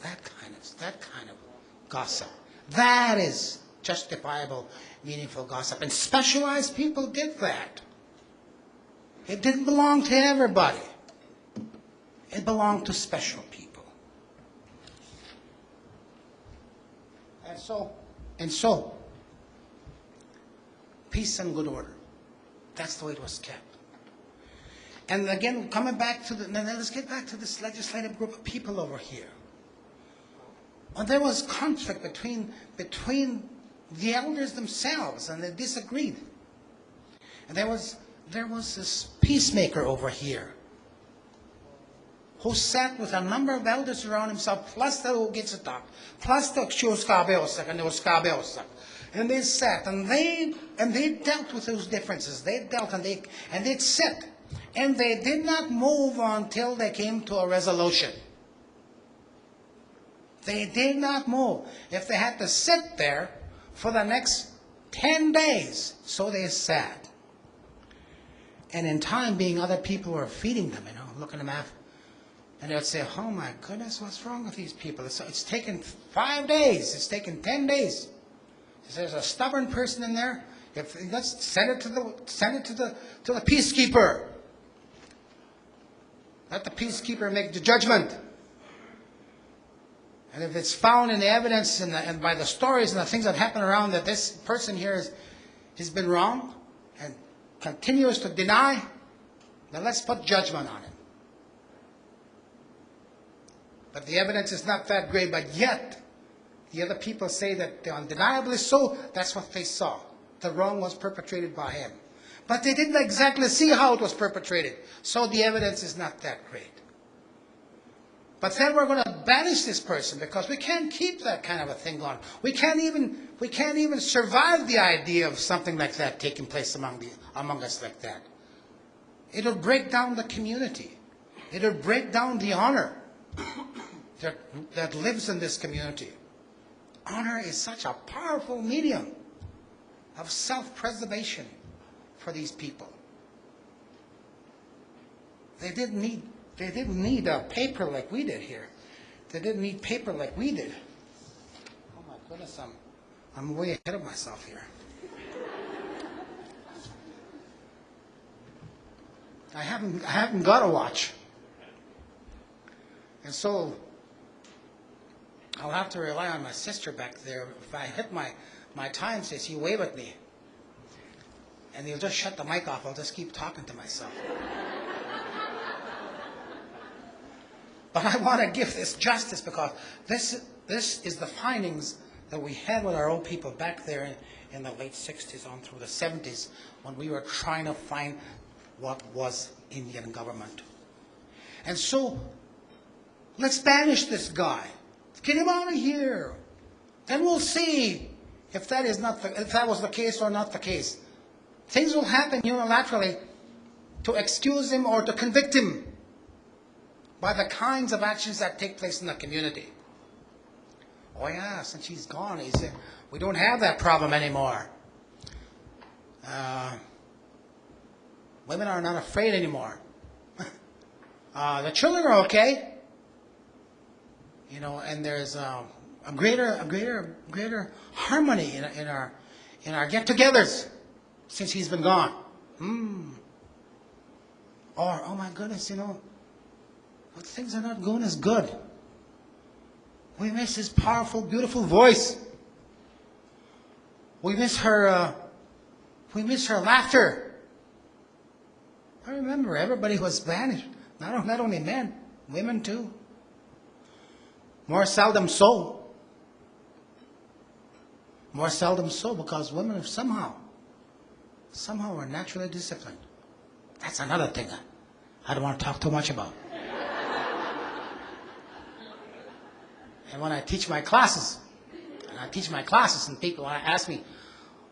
That kind of gossip. That is justifiable, meaningful gossip. And specialized people did that. It didn't belong to everybody. It belonged to special people. And so, peace and good order. That's the way it was kept. And again, coming back to let's get back to this legislative group of people over here. Well, there was conflict between the elders themselves, and they disagreed. And there was this peacemaker over here who sat with a number of elders around himself, plus the Ogitsatak, plus the Kshuskabeosak and the Oskabeosak. And they sat and they dealt with those differences. They dealt and they'd sit. And they did not move until they came to a resolution. They did not move. If they had to sit there for the next 10 days, so they sat. And in time being, other people were feeding them, looking them at. And they'd say, oh my goodness, what's wrong with these people? It's taken 5 days. It's taken 10 days. If there's a stubborn person in there, let's send it to the peacekeeper. Let the peacekeeper make the judgment. And if it's found in the evidence and by the stories and the things that happen around that this person here has been wrong and continues to deny, then let's put judgment on it. But the evidence is not that great, but yet the other people say that undeniably so, that's what they saw. The wrong was perpetrated by him. But they didn't exactly see how it was perpetrated, so the evidence is not that great. But then we're going to banish this person because we can't keep that kind of a thing going. We can't even survive the idea of something like that taking place among us like that. It'll break down the community. It'll break down the honor that lives in this community. Honor is such a powerful medium of self-preservation for these people. They didn't need a paper like we did here. They didn't need paper like we did. Oh my goodness, I'm way ahead of myself here. I haven't got a watch. And so I'll have to rely on my sister back there. If I hit my time, says he wave at me. And he'll just shut the mic off. I'll just keep talking to myself. But I want to give this justice because this is the findings that we had with our old people back there in the late 60s on through the 70s when we were trying to find what was Indian government. And so, let's banish this guy. Get him out of here. Then we'll see if that was the case or not the case. Things will happen unilaterally to excuse him or to convict him by the kinds of actions that take place in the community. Oh yeah, since he's gone, he said, we don't have that problem anymore. Women are not afraid anymore. The children are okay. And there's a greater harmony in our get-togethers since he's been gone. Or, oh my goodness, but things are not going as good. We miss his powerful, beautiful voice. We miss her laughter. I remember everybody was banished. Not only men, women too. More seldom so. More seldom so because women are somehow are naturally disciplined. That's another thing I don't want to talk too much about. And when I teach my classes, and people ask me,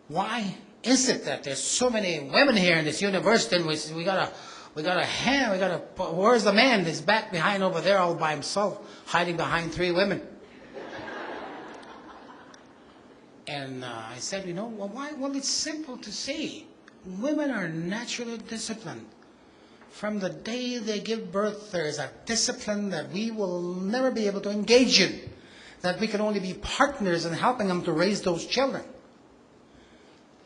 why is it that there's so many women here in this university and we got where's the man? He's back behind over there all by himself, hiding behind 3 women. And I said, why? Well, it's simple to see. Women are naturally disciplined. From the day they give birth, there is a discipline that we will never be able to engage in, that we can only be partners in helping them to raise those children.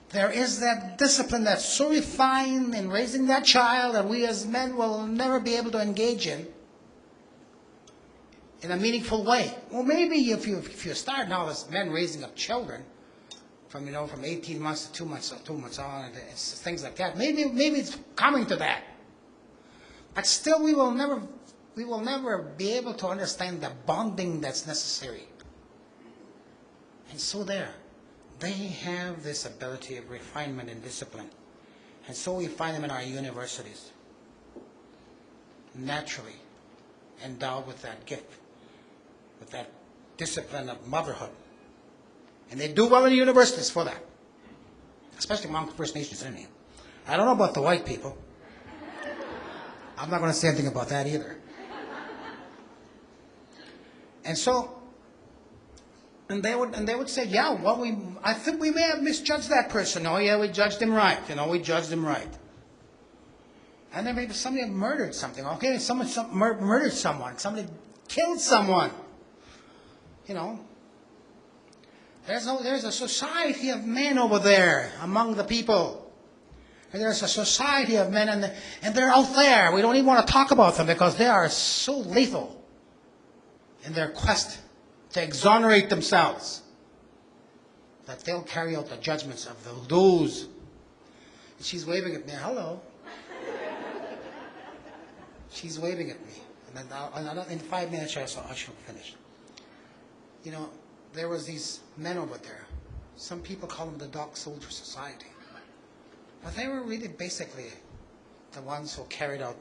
There is that discipline that's so refined in raising that child that we as men will never be able to engage in a meaningful way. Well, maybe if you start now as men raising up children from 18 months to 2 months on, and things like that, maybe it's coming to that. But still, we will never be able to understand the bonding that's necessary. And so they have this ability of refinement and discipline. And so we find them in our universities, naturally endowed with that gift, with that discipline of motherhood. And they do well in the universities for that, especially among First Nations Indians. I don't know about the white people. I'm not going to say anything about that either. And so, and they would say, yeah, well, I think we may have misjudged that person. Oh, yeah, we judged him right. We judged him right. And then maybe somebody had murdered something. Okay, someone murdered someone. Somebody killed someone. There's a society of men over there among the people. And there's a society of men, and they're out there. We don't even want to talk about them because they are so lethal in their quest to exonerate themselves that they'll carry out the judgments of those. And she's waving at me. Hello. She's waving at me. And then in 5 minutes I shall finish. There was these men over there. Some people call them the Dog Soldier Society. But they were really basically the ones who carried out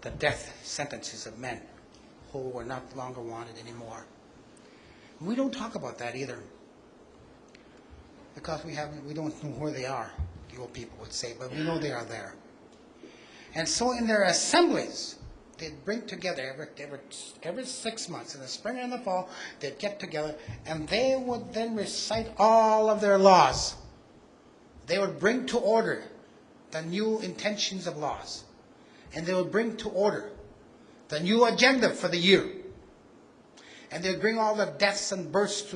the death sentences of men who were not longer wanted anymore. We don't talk about that either, because we don't know where they are, the old people would say, but we know they are there. And so in their assemblies, they'd bring together every 6 months, in the spring and the fall, they'd get together, and they would then recite all of their laws. They would bring to order the new intentions of laws. And they would bring to order the new agenda for the year. And they would bring all the deaths and births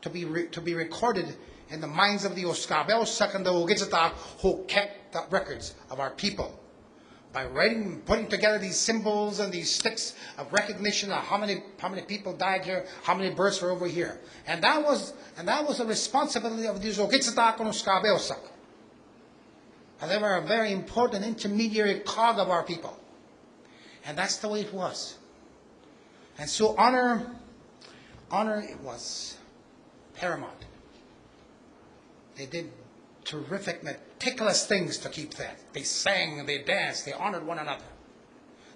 to be recorded in the minds of the Oskabelsak and the Ogitsatak who kept the records of our people. By putting together these symbols and these sticks of recognition of how many people died here, how many births were over here. And that was the responsibility of these Ogitsatak and Oskabelsak. And they were a very important intermediary cog of our people. And that's the way it was. And so honor it was paramount. They did terrific, meticulous things to keep that. They sang, they danced, they honored one another.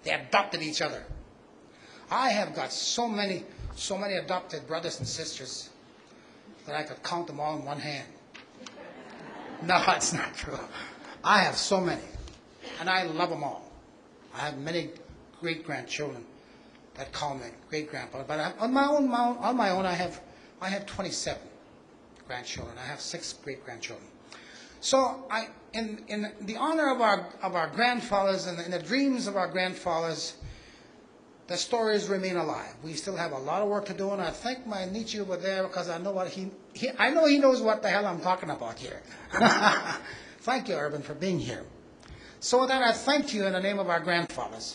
They adopted each other. I have got so many adopted brothers and sisters that I could count them all in one hand. No, it's not true. I have so many, and I love them all. I have many great-grandchildren that call me great-grandpa. But on my own, I have 27 grandchildren. I have 6 great-grandchildren. So in the honor of our grandfathers and in the dreams of our grandfathers, the stories remain alive. We still have a lot of work to do, and I thank my Nietzsche over there because I know he knows what the hell I'm talking about here. Thank you, Urban, for being here. So then I thank you in the name of our grandfathers.